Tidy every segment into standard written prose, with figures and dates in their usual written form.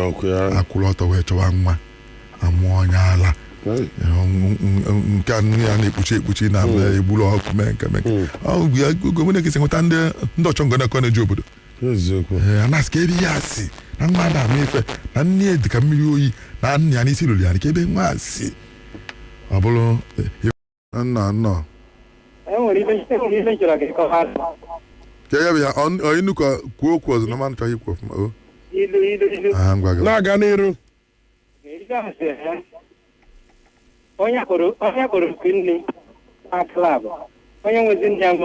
akwụrụ ọtọ wee chọwa nwa amụọ onye ala nke nne ya na-ekpuchi na egburu ọkụ mee nke gọọmenti kesi nweta ndị ọchọngo na-akọ na-eji obodo anasị ka ebe ihe asị na nwa ada ama ife na nne ya dị ka mmiri oyi na nne ya n'isi lụrụ ya ka ebe nwa asị ọ bụrụ nna ka ya bụ ya ọyịnụ ka kwuo okwu ọzọ na mmanụ chọghị ikwu ọfụma na-aga n'iru onye kpọrọ oku nne na klab onye nwezi ndị ahụ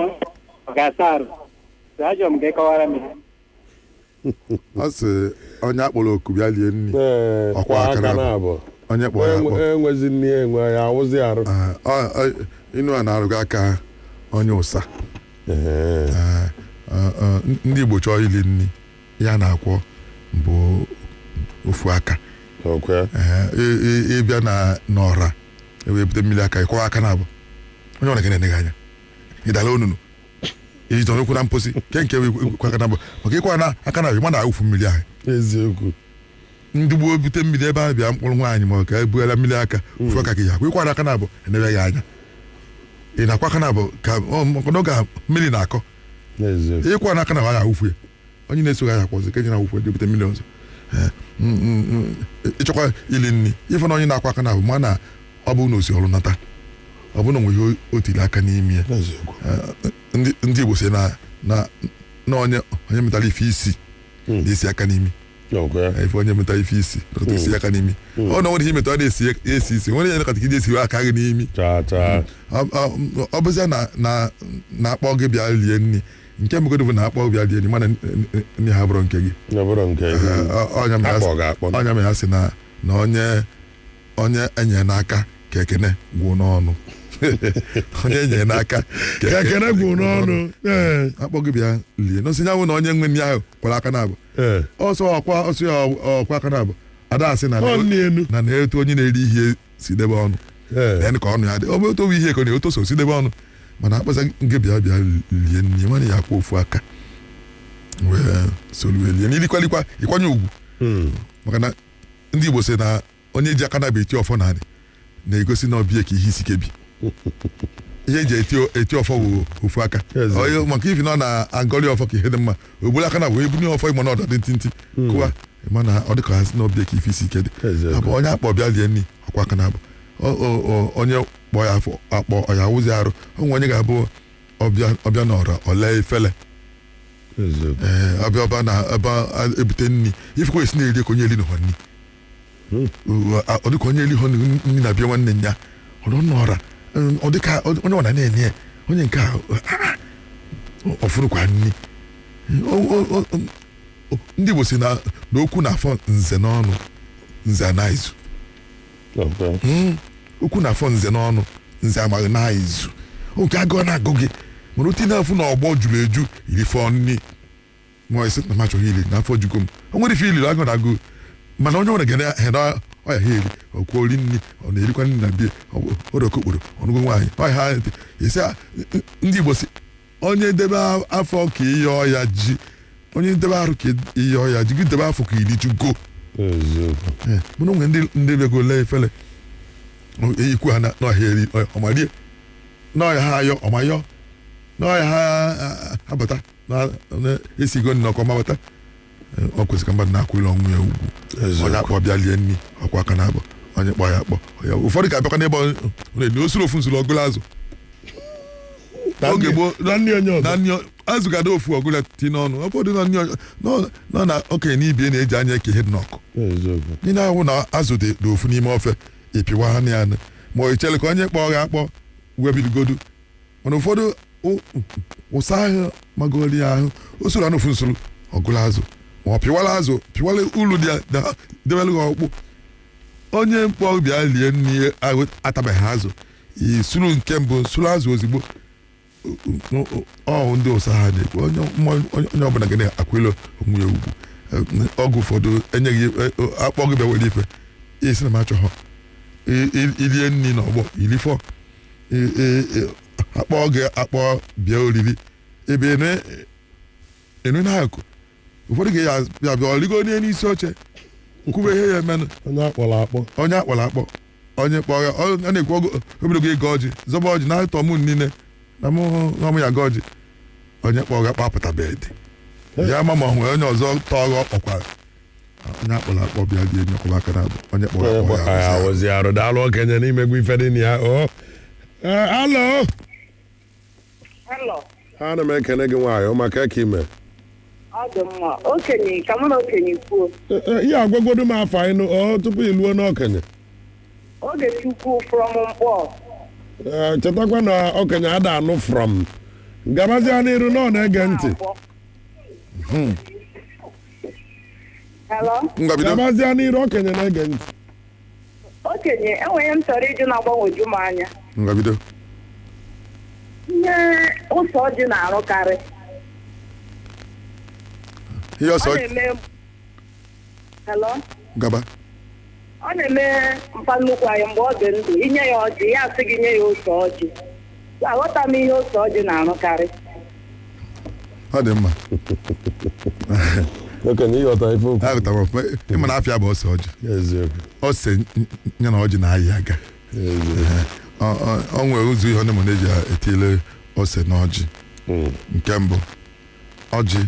ọ ga-asa arụ ajọ m ga-ekọwara m ọ sị onye akpọrọ oku bịa lie nri ọkwa aka na abụọ onye kpọrọ ya akpọ enwezi nri enwe ya awụzi arụ inu a na-arụga aka onye ụsa ndị Igbo chọọ ili nri ya na-akwọ bụ ofu aka ịbịa na n'ọra ewepụta mmiri aka ịkwọ aka na-abụ onye ọra gị na-enye gị anya ịdala onunu iji okwu na mposi nke kwa aka na-abụ maka ịkwa na aka na-abụ ma na-awụfu mmiri ahụ eziokwu ndị gboo bute mmiri ebe a bịa mkpụrụ nwaanyị ma ka ebughela mmiri aka ofu aka gị ya kwa ịkwa na aka na-abụ enebe ya anya ị na-akwa aka na-abụ ka n'oge mmiri na-akọ ịkwa na aka na-abụ ya awụfu ya onye na-eso ya akwọzi ka eji na-awụfu ya jebute mmiri ọzọ ịchọkwa ili nri ife na onye na-akwa aka na-abụ ma na ọ bụ na osi ọrụ nata ọ bụ na onweghị otili aka n'ime ya ndị Igbo si na onye metara ife isi na-esi aka n'imi ife onye metara ife isi esi aka n'imi ọ na nwere ihe metara na-esi isi nwere ya nakọta ka iji esi aka gị n'imi ọ bụzia na-akpọ gị bịa lie nri nke mbegodo bụ na-akpọ bịa lie nri mana nri ha bụrụ nke gị ọnya ma ya sị na onye enye n'aka ka ekene gwụ n'ọnụ onye enye n'aka ka ekene gwụ n'ọnụ akpọ gị bịa lie n'osi nyanwụ na onye nwe nri ahụ kwara aka na-abụ ọsọ ọkwa aka na-abụ ada asị na na-eto onye na-eri ihe si debe ọnụ ka ọnụ ya dị ọ bụ otowe ihe ka ọ na-etoso si debe ọnụ mana akpọza nke bịa lie nri mana ya akpọ ofu aka wee solu lie n'irikwalikwa ịkwanye ugwu maka na ndị Igbo sị na onye ji aka na-abụ eti ọfọ narị na-egosi na ọbịa ka ihe isi kebi ihe eji eti ọfọ bụ ofu aka maka ifi na ọ na-agọrị ọfọ ka ihe dị mma ogburu aka na bụ ebunye ọfọ ịma na ọdọ dị ntị kụwa mana ọ dị ka ha si na ọbịa ka ife isi ike dị abụ onye akpọ bịa lie nri ọkwa aka na-abụ onye kpọ ya afọ akpọ ọya wụzi arụ onwe onye ga-abụ ọbịa n'ọra ole efele ọbịa na ebe ebute nri ifekwa esi na-eri ka onye eli n'ụwa nri ọ dịka onye eli nri na-abịa nwanne ya ọdọ n'ọra ọ dịka onye ọna na-enye ya onye nke ahụ ọfụrụkwa nri ndị Igbo si na okwu na-afọ nze n'ọnụ nze anaghịzụ okwu na-afọ nze n'ọnụ nze amaghị na-izu oke agụọ na-agụ gị mana otu na-afụ na ọgbọ juru eju iri fọ nri ma esi na machọghị ili n'afọ jugo m o nwere ife iliri agụ na-agụ mana onye nwere gere ọya ha eri ọkwụ ori nri ọ na-erikwa nri na bie odokokporo ọnụgụ nwaanyị ọya ha esi ndị Igbo si onye debe afọ ka ihe ọya ji onye debe arụ ka ihe ọya ji gị debe afọ ka iri jugo mana onwe ndị bego lee efele eyikwu ha n'ọhịa eri ọmarie n'ọhịa ha ayọ ọmayọ n'ọhịa ha abata na-esigo nri n'ọkọ mabata ọ kwesịrị ka mmadụ na-akwụrụ ọnwụ ya ugwu onye akpọ bịa lie nri ọkwa aka na-abụ onye kpọ ya akpọ ụfọdụ ga-abịakwa n'ebe ọ osuru ofu nsuru ọgụla azụ oge gboo na nri azụ ga-ada ofu ọgụla ti n'ọnụ ọ bụrụ nọ na okenye n'ibie na-eji anya eke ihe dị n'ọkụ ị na-ahụ na azụ dị ofu n'ime ofe ịpịwa ha ya ma ọ ichere ka onye kpọọ ga akpọ webidogodu mana ụfọdụ ụsa ahụ magoli ya ahụ o soro anụ ofu nsoro ọgụla azụ ma ọ pịwala azụ pịwala ulu debelụ ha ọkpụ onye mkpọ bịa lie nri ahụ atabeghị azụ isuru nke mbụ suru azụ ozigbo ndị ụsa ha na-ekwu onye ọbụla ga na-akwụlo onwe ya ugwu ọgụ ụfọdụ enyeghị akpọ gị bịa were ife isi na m achọghọ ilie nri na ọgbọ ilifọ akpọ gị akpọ bịa oriri ebe enu n'akụ ụfọdụ ga-abịa ọrịgo onye n'isi oche kwube ihe ya emenụ onye akpọrọ akpọ onye akpọrọ akpọ onye kpọrọ ya ọ na-ekwu ogologo ịga ọjị zọba ọjị na-atọ mụ niile na mụ ya ga ọjị onye kpọrọ ya kpapụtabedị ya ma ọ nwere onye ọzọ tọrọ ọkpọkwara onye akpọrọ akpọ bịa dị enye kwụba aka na abụ onye kpọrọ akpọ ya awụzi arụ daalụ okenye n'imegwu ife dị na ya alo ana m ekene gị nwaanyị maka ka ime ọ dị mma okenye ka mụ na okenye kwuo ihe agwagodo m afọ anyị tupu ị luo n'okenye oge chukwu from mkpọ chetakwa na okenye ada anụ from gabazia n'iru na ọ na-ege ntị gabazia n'iru okenye na-ege ntị okenye enweghị m chọrọ ịjụ na-agbanweju m anya ngabido ihe ụsọ ọjị na-arụkarị ihe ọsọ gaba ọ na-eme mpa nnukwu anyị mgbe ọ dị ndụ inye ya ọjị ya asị gị nye ya ose ọjị aghọta m ihe ose ọjị na-arụkarị ọ dị mma okenye ịghọta ife okwu aghọta m ịma na afịa bụ ose ọjị ose ya na ọjị na-ayị aga ọ nwere ụzọ ihe onye mụ na-eji etile ose na ọjị nke mbụ ọjị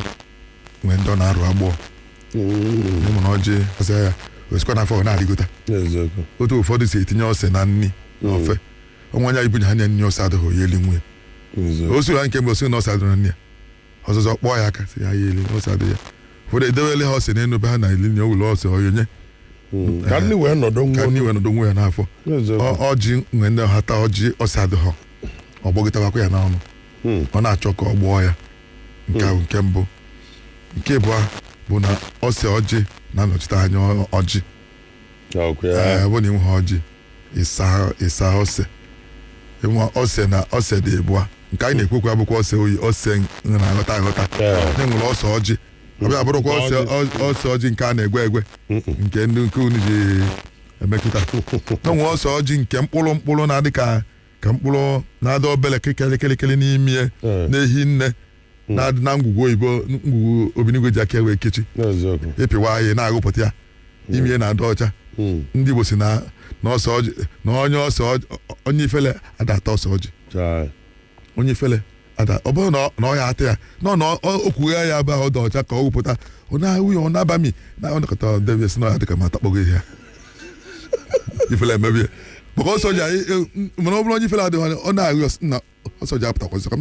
nwere ndị ọ na-arụ agbọọ ịmụ na ọjị ọsọ ya osikwa n'afọ na-adịgota otu ụfọdụ si etinye ose na nri na ofe onwe anya ibunye ha nye nri ose adịghị ya eli nwe osu ha nke mgbe osi na ose adịrị na nri ya ọzọzọ kpọọ ya aka sị ya eli ose adị ya ụfọdụ edewele ha ose n'elu be ha na eli nye ụlọ ose onye ka nri wee nọdụ nwe ya n'afọ ọjị nwere ndị ọhata ọjị ose adịghị ọ gbọgịtabakwa ya n'ọnụ ọ na-achọ ka ọ gbọọ ya nke ahụ nke mbụ nke abụọ bụ na ose ọjị na-anọchite anya ọjị bụ na inwe ha ọjị ịsa ose enwe ose na ose dị ebua nke anyị na-ekwekwa abụkwa ose oyi ose na-aghọta aghọta na-enwere ose ọjị ọbịa abụrụkwa ose ọjị nke a na-egwe egwe nke ndị nke unu ji emekịta na-enwe ose ọjị nke mkpụrụ na-adị ka mkpụrụ na-adị obele kelekele n'ime na-ehi nne na-adị na ngwugwu oyibo ngwugwu obinigwe ji aka ewe kechi ịpịwa anyị na-agụpụta ya ime ihe na-adị ọcha ndị Igbo si na ose ọjị na onye ifele ada ata ose ọjị onye ifele ada ọ bụrụ na ọ ya ata ya na okwughe ya bụ ahụ dị ọcha ka ọ wụpụta ọ na-awụ ya ọ na-abami na ọ nakọta debe si na ya dị ka ma takpọgo ihe ya ifele emebie maka ọsọ ọjị anyị mana ọ bụrụ onye ifele adịghị ọ na-ahụ na ọsọ ọjị apụtakwazị ka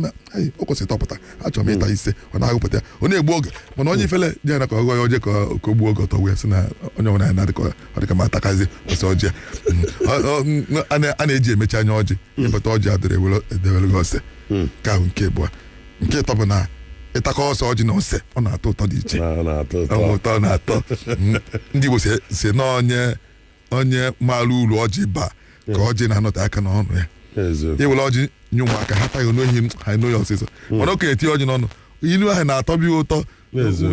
o kwesịrị tọpụta achọrọ m ịta ise ọ na-agụpụta ya ọ na-egbu oge mana onye ifele dị na ka ọ gọ ya oje ka o gbuo oge ọtọ wee sị na onye ọbụla ya na-adị ka ọ dị ka ma atakazi ọsọ ọjị ya a na-eji emechi anya ọjị ịpụta ọjị adịrị edewere gị ose nke ahụ nke abụọ nke ịtọ bụ na ịtakọ ọsọ ọjị na ose ọ na-atọ ụtọ dị iche ụtọ na-atọ ndị Igbo si na onye maara uru ọjị baa ka ọjị na-anọte aka n'ọnụ ya iwere ọjị nye ụmụaka ha taghị n'ohi ha n'ohi ọsịsọ mana okenye tinye ọjị n'ọnụ ilu ahụ na-atọbi ụtọ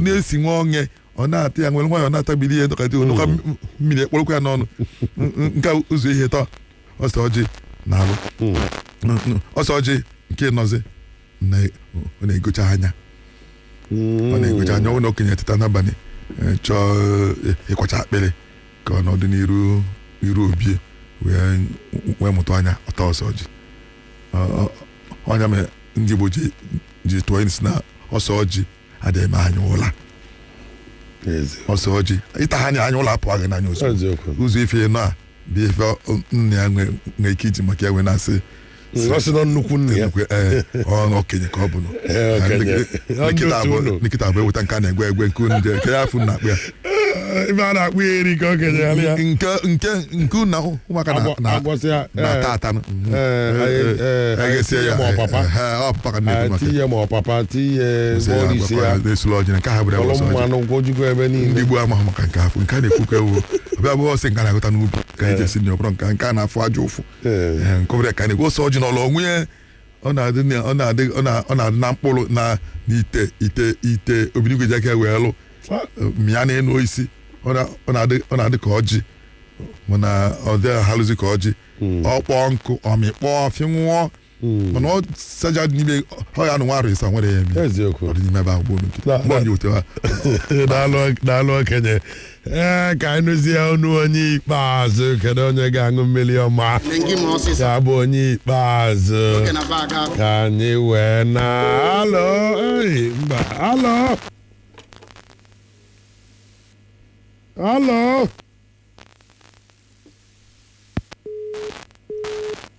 na-esi nwa onye ọ na-ata ya nwere nwayọ na-atabili ihe dọkata onụkwa mmiri ekporokwa ya n'ọnụ nke ụzọ ihe tọ ọsọ ọjị na-alụ ọsọ ọjị nke nọzi ọ na-egocha anya ọ na okenye teta n'abalị chọọ ịkwacha akpịrị ka ọ nọdụ n'iru obi wee mụtụ anya ọta ọsọ ọjị ọnya mere ndị Igbo ji tụọ isi na ọsọ ọjị adịghị eme anya ụla ọsọ ọjị ịta ha anya ụlọ apụ agha n'anya ụzọ ife nọ a bụ ife nna ya nwee ike iji maka ya wee na-asị nọ nnukwu nna ya okenye ka ọ bụ nkịta abụ eweta nke a na-egwe egwe nke unu je nke ya afụ na akpụ ya ife a na-akpụ ya eri ka okenye ya nke unu ụmụaka na-ata ata egesie ya ọpapa ka na-ekwu maka tinye ma ọpapa tinye isi ya na-esuru ọjị nke ha bụrụ mmanụ gwojukwu ebe niile ndị Igbo amaghị maka nke afụ nke a na-ekwukwa ewu ọbịa bụ ọsị nke a na-agụta n'ubi ka anyị jesi na ọbụrụ nke a na-afụ aja ụfụ nke ọbụrụ ka a na-ekwu ose ọjị n'ụlọ onwe ya ọ na-adị na mkpụrụ na ite obinigwe ji aka wee lụ mịa na-enu isi ọ na-adị ka ọjị mana ọ dị halụzi ka ọjị ọ kpọọ nkụ ọmịkpọọ fịnwụọ mana ọ saja n'ime ọ ya anụ nwa arụ ịsa nwere ya eme eziokwu ọ dị n'ime ebe ahụ gboo nkịta mgbe onye otu ha daalụ okenye ka anyị nụzie ọnụ onye ikpeazụ kedu onye ga-aṅụ mmiri ọma ya bụ onye ikpeazụ ka anyị wee na alo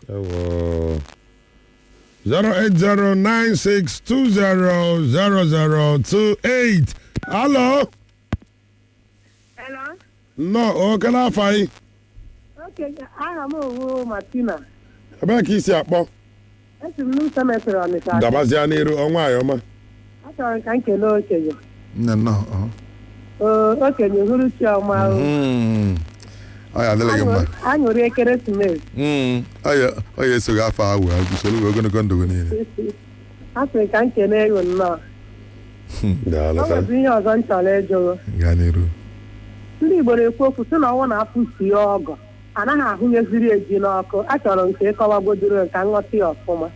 Ewo 08096200028 Hello. Hello. No, oke n'afọ anyị. Okay, aha m owu Martina. Ebee ka isi akpọ? Esi m n'ụzọ mepere Ọnịcha. Gabazia n'iru ọnwa ayọma. Achọrọ m ka m kelee okenye. nne nnọọ Okenye hụrụ chiọma. ọ ya adịla gị mma Anyụrụ ekeresimesi. ọ ya esoghị afọ ahụ agụsoro ogologo ndụ gị niile Asị ka m kelee ya nnọọ. Ọ nwere ihe ọzọ m chọrọ ịjụ. gaa n'iru Ndị Igbo na-ekwu okwu sị na ọnwụ na-afụsi ọgọ anaghị ahụnyeziri eji n'ọkụ. Achọrọ nke ịkọwagodoro ka nghọta ya ọfụma.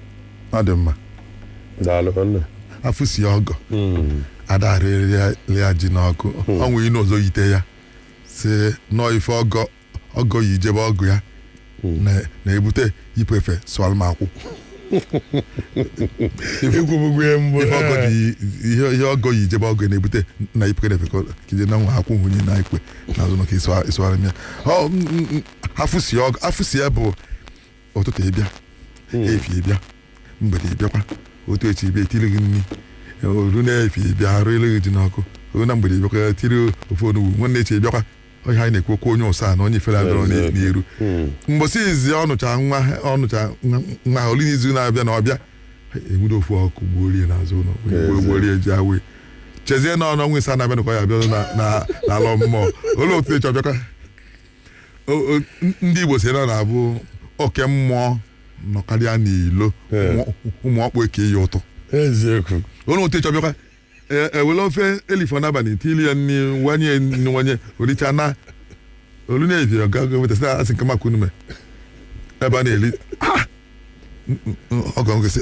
ọ dị mma Daalụ. afụsi ọgọ adarịrịa ji n'ọkụ ọnwụ ị n'ọzọ yite ya si nọọ ife ọgọ yi jebe ọgụ ya na-ebute yipụ efe sụalụ m akwụ ihe ọgọ yi jebe ọgụ na-ebute na ipụkere efe kije na nwa akwụ nwunye na ikpe n'azụ maka ịsụgharị m ya afụsi ya bụ ụtụtụ ịbịa efi ịbịa mgbede ịbịakwa otu echi ịbịa etiri gị nri oru na-efi ịbịa arụ eleghị ji n'ọkụ oru na mgbede ịbịakwa tiri ofe onugbu nwanne echi ịbịakwa onye anyị na-ekwekwa onye ụsa na onye ifere adọrọ n'iru mgbọsi izi ọnụcha nwa oli n'izu na-abịa na ọbịa enwere ofu ọkụ gbuorie n'azụ ụlọ gbuorie ji awe chezie na ọnụ nwesa na-abịa nakwa ya abịa n'ala mmụọ olee otu echi ọbịakwa ndị Igbo si na na-abụ oke mmụọ nọkarịa n'ilo ụmụ ọkpụ eke ya ụtọ eziokwu olee otu echi ọbịakwa ewere ofe elifọ n'abalị tili ya nri wanye oricha na olu na-evi ọgago wetasị asị nke maka unume ebe a na-eli ọgọ ngosi